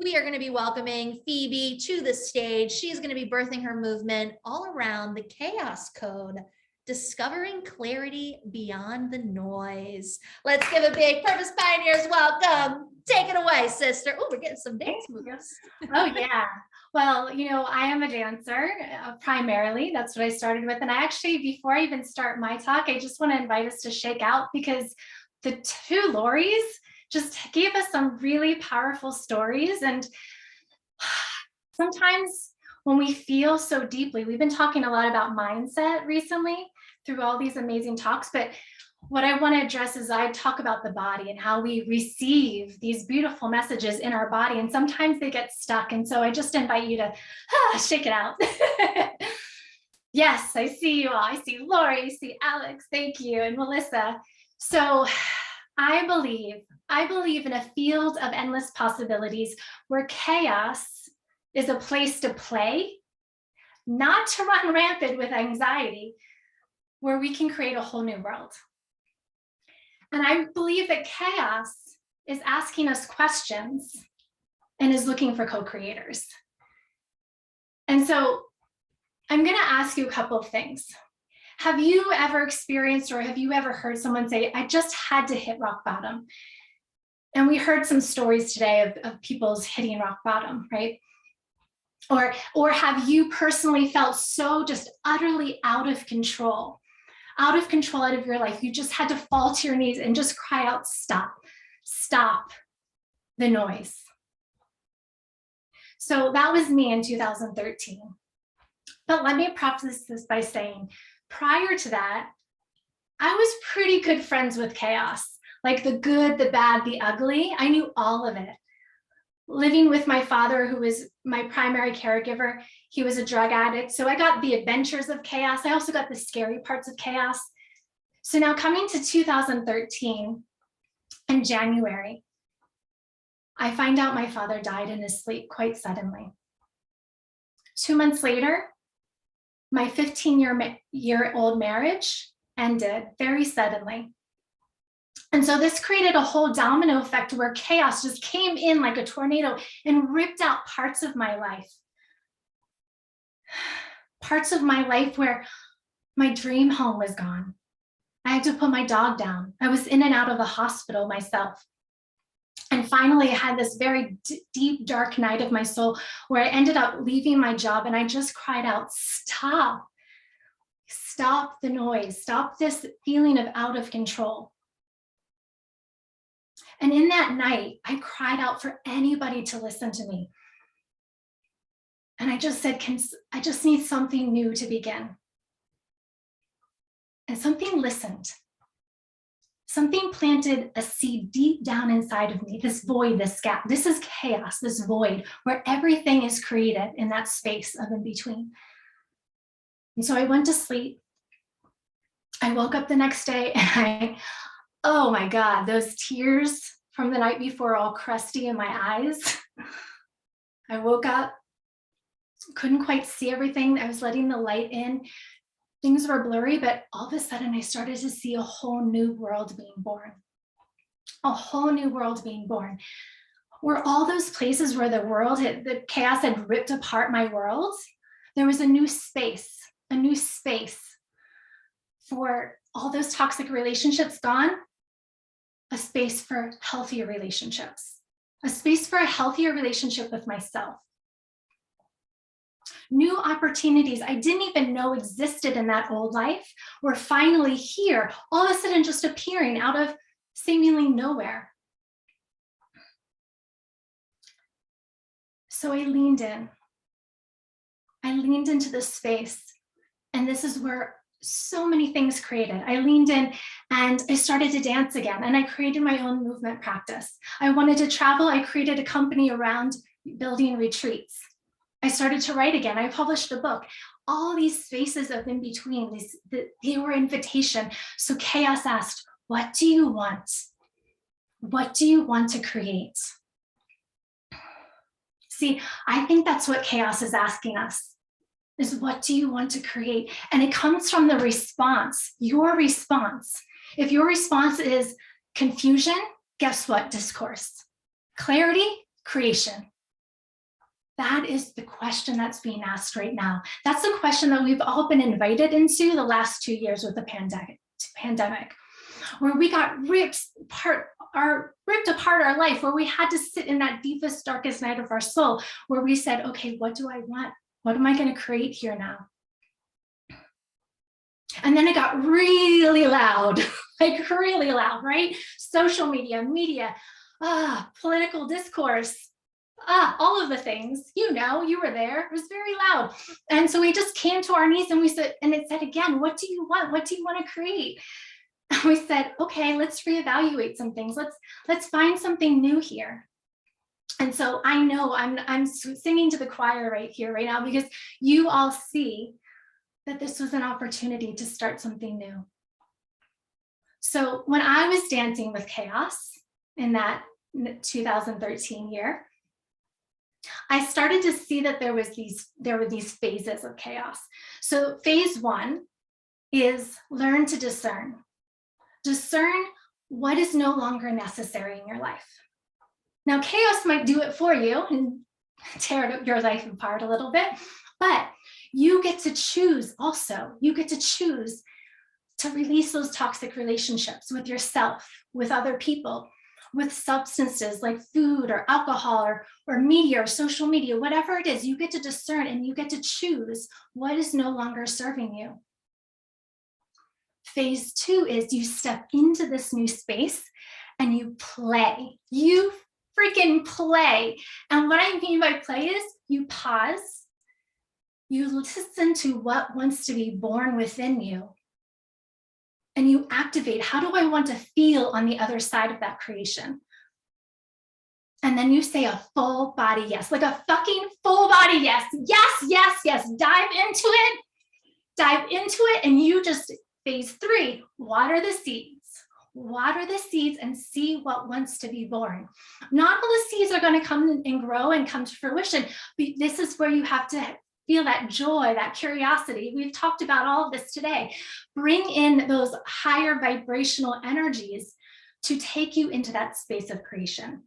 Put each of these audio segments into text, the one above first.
we are going to be welcoming Phoebe to the stage. She's going to be birthing her movement all around the chaos code, discovering clarity beyond the noise. Let's give a big Purpose Pioneers welcome. Take it away, sister. Oh, we're getting some dance moves. Oh, yeah. Well, I am a dancer primarily. That's what I started with. And I actually, before I even start my talk, I just want to invite us to shake out, because the two Loris just gave us some really powerful stories. And sometimes when we feel so deeply, we've been talking a lot about mindset recently through all these amazing talks, but what I want to address is I talk about the body and how we receive these beautiful messages in our body, and sometimes they get stuck. And so I just invite you to shake it out. Yes, I see you all. I see Lori, I see Alex, thank you, and Melissa. So I believe in a field of endless possibilities where chaos is a place to play, not to run rampant with anxiety, where we can create a whole new world. And I believe that chaos is asking us questions and is looking for co-creators. And so I'm going to ask you a couple of things. Have you ever experienced, or have you ever heard someone say, I just had to hit rock bottom? And we heard some stories today of people's hitting rock bottom, right? Or have you personally felt so just utterly out of control out of your life? You just had to fall to your knees and just cry out, stop the noise. So that was me in 2013. But let me preface this by saying, prior to that, I was pretty good friends with chaos, like the good, the bad, the ugly. I knew all of it. Living with my father, who was my primary caregiver, he was a drug addict. So I got the adventures of chaos. I also got the scary parts of chaos. So now coming to 2013 in January, I find out my father died in his sleep quite suddenly. 2 months later, my 15-year-old marriage ended very suddenly. And so this created a whole domino effect where chaos just came in like a tornado and ripped out parts of my life. Parts of my life where my dream home was gone. I had to put my dog down. I was in and out of the hospital myself. And finally, I had this very deep, dark night of my soul where I ended up leaving my job, and I just cried out, stop the noise, stop this feeling of out of control. And in that night, I cried out for anybody to listen to me. And I just said, I just need something new to begin. And something listened. Something planted a seed deep down inside of me, this void, this gap. This is chaos, this void where everything is created in that space of in between. And so I went to sleep. I woke up the next day and oh my God, those tears from the night before all crusty in my eyes. I woke up, couldn't quite see everything. I was letting the light in. Things were blurry, but all of a sudden I started to see a whole new world being born. A whole new world being born. Where all those places where the chaos had ripped apart my world, there was a new space for all those toxic relationships gone, a space for healthier relationships, a space for a healthier relationship with myself. New opportunities I didn't even know existed in that old life were finally here, all of a sudden just appearing out of seemingly nowhere. So I leaned in. I leaned into this space, and this is where so many things created. I leaned in and I started to dance again, and I created my own movement practice. I wanted to travel. I created a company around building retreats. I started to write again. I published a book. All these spaces of in between, they were invitation. So chaos asked, what do you want? What do you want to create? See, I think that's what chaos is asking us, is what do you want to create? And it comes from the response, your response. If your response is confusion, guess what? Discourse. Clarity, creation. That is the question that's being asked right now. That's the question that we've all been invited into the last 2 years with the pandemic, where we got ripped apart our life, where we had to sit in that deepest, darkest night of our soul, where we said, okay, what do I want? What am I going to create here now? And then it got really loud, like really loud, right? Social media, political discourse, all of the things, you were there, it was very loud. And so we just came to our knees and we said, and it said again, what do you want? What do you want to create? And we said, okay, let's reevaluate some things. Let's find something new here. And so I know I'm singing to the choir right here, right now, because you all see that this was an opportunity to start something new. So when I was dancing with chaos in that 2013 year, I started to see that there were these phases of chaos. So phase 1 is learn to discern. Discern what is no longer necessary in your life. Now, chaos might do it for you and tear your life apart a little bit, but you get to choose also. You get to choose to release those toxic relationships with yourself, with other people, with substances like food or alcohol or media or social media, whatever it is. You get to discern and you get to choose what is no longer serving you. Phase 2 is you step into this new space and you play. You freaking play. And what I mean by play is you pause, you listen to what wants to be born within you, and you activate, how do I want to feel on the other side of that creation? And then you say a full body yes, like a fucking full body yes. Yes, yes, yes. Dive into it. Dive into it. And you just, phase 3, water the seeds. Water the seeds and see what wants to be born. Not all the seeds are going to come and grow and come to fruition. But this is where you have to feel that joy, that curiosity. We've talked about all of this today. Bring in those higher vibrational energies to take you into that space of creation.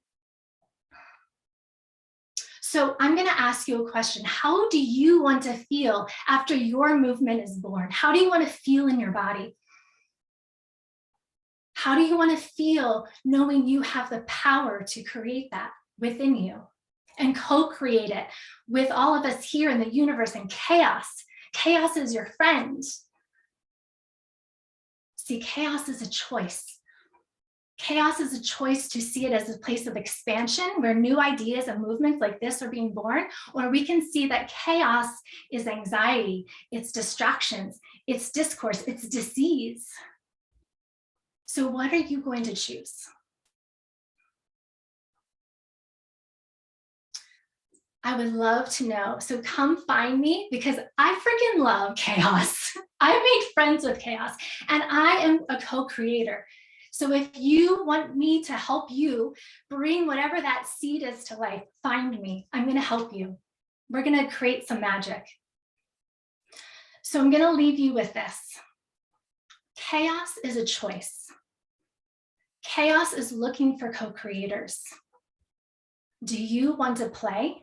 So I'm going to ask you a question. How do you want to feel after your movement is born? How do you want to feel in your body? How do you want to feel knowing you have the power to create that within you and co-create it with all of us here in the universe and chaos? Chaos is your friend. See, chaos is a choice. Chaos is a choice to see it as a place of expansion where new ideas and movements like this are being born, or we can see that chaos is anxiety, it's distractions, it's discourse, it's disease. So what are you going to choose? I would love to know. So come find me because I freaking love chaos. I made friends with chaos and I am a co-creator. So if you want me to help you bring whatever that seed is to life, find me. I'm going to help you. We're going to create some magic. So I'm going to leave you with this. Chaos is a choice. Chaos is looking for co-creators. Do you want to play?